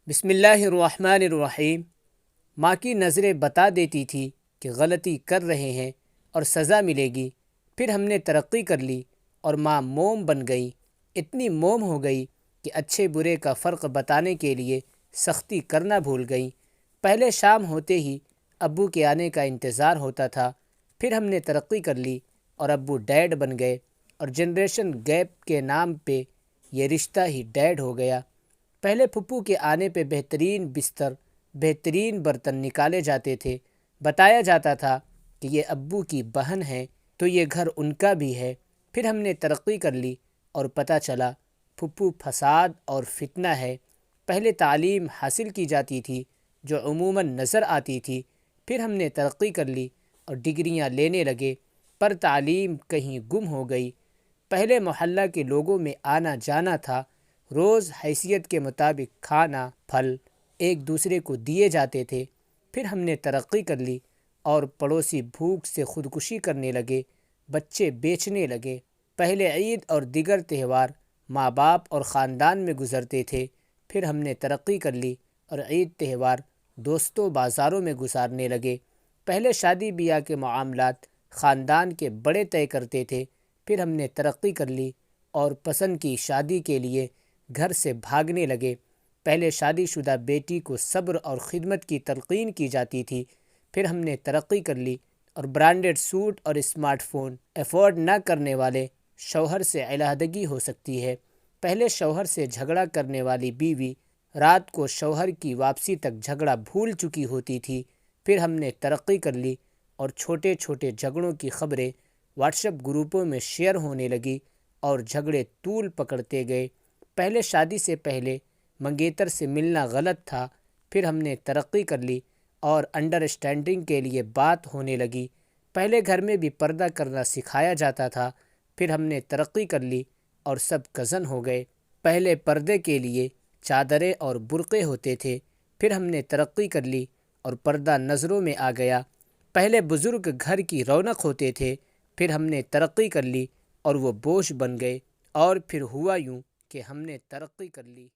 بسم اللہ الرحمن الرحیم۔ ماں کی نظریں بتا دیتی تھی کہ غلطی کر رہے ہیں اور سزا ملے گی۔ پھر ہم نے ترقی کر لی اور ماں موم بن گئی۔ اتنی موم ہو گئی کہ اچھے برے کا فرق بتانے کے لیے سختی کرنا بھول گئی۔ پہلے شام ہوتے ہی ابو کے آنے کا انتظار ہوتا تھا۔ پھر ہم نے ترقی کر لی اور ابو ڈیڈ بن گئے، اور جنریشن گیپ کے نام پہ یہ رشتہ ہی ڈیڈ ہو گیا۔ پہلے پھپھو کے آنے پہ بہترین بستر، بہترین برتن نکالے جاتے تھے۔ بتایا جاتا تھا کہ یہ ابو کی بہن ہے تو یہ گھر ان کا بھی ہے۔ پھر ہم نے ترقی کر لی اور پتہ چلا پھپھو فساد اور فتنہ ہے۔ پہلے تعلیم حاصل کی جاتی تھی جو عموماً نظر آتی تھی۔ پھر ہم نے ترقی کر لی اور ڈگریاں لینے لگے، پر تعلیم کہیں گم ہو گئی۔ پہلے محلہ کے لوگوں میں آنا جانا تھا، روز حیثیت کے مطابق کھانا پھل ایک دوسرے کو دیے جاتے تھے۔ پھر ہم نے ترقی کر لی اور پڑوسی بھوک سے خودکشی کرنے لگے، بچے بیچنے لگے۔ پہلے عید اور دیگر تہوار ماں باپ اور خاندان میں گزرتے تھے۔ پھر ہم نے ترقی کر لی اور عید تہوار دوستوں بازاروں میں گزارنے لگے۔ پہلے شادی بیاہ کے معاملات خاندان کے بڑے طے کرتے تھے۔ پھر ہم نے ترقی کر لی اور پسند کی شادی کے لیے گھر سے بھاگنے لگے۔ پہلے شادی شدہ بیٹی کو صبر اور خدمت کی تلقین کی جاتی تھی۔ پھر ہم نے ترقی کر لی اور برانڈڈ سوٹ اور اسمارٹ فون افورڈ نہ کرنے والے شوہر سے علیحدگی ہو سکتی ہے۔ پہلے شوہر سے جھگڑا کرنے والی بیوی رات کو شوہر کی واپسی تک جھگڑا بھول چکی ہوتی تھی۔ پھر ہم نے ترقی کر لی اور چھوٹے چھوٹے جھگڑوں کی خبریں واٹس ایپ گروپوں میں شیئر ہونے لگی اور جھگڑے طول پکڑتے گئے۔ پہلے شادی سے پہلے منگیتر سے ملنا غلط تھا۔ پھر ہم نے ترقی کر لی اور انڈرسٹینڈنگ کے لیے بات ہونے لگی۔ پہلے گھر میں بھی پردہ کرنا سکھایا جاتا تھا۔ پھر ہم نے ترقی کر لی اور سب کزن ہو گئے۔ پہلے پردے کے لیے چادریں اور برقعے ہوتے تھے۔ پھر ہم نے ترقی کر لی اور پردہ نظروں میں آ گیا۔ پہلے بزرگ گھر کی رونق ہوتے تھے۔ پھر ہم نے ترقی کر لی اور وہ بوجھ بن گئے، اور پھر ہوا یوں کہ ہم نے ترقی کر لی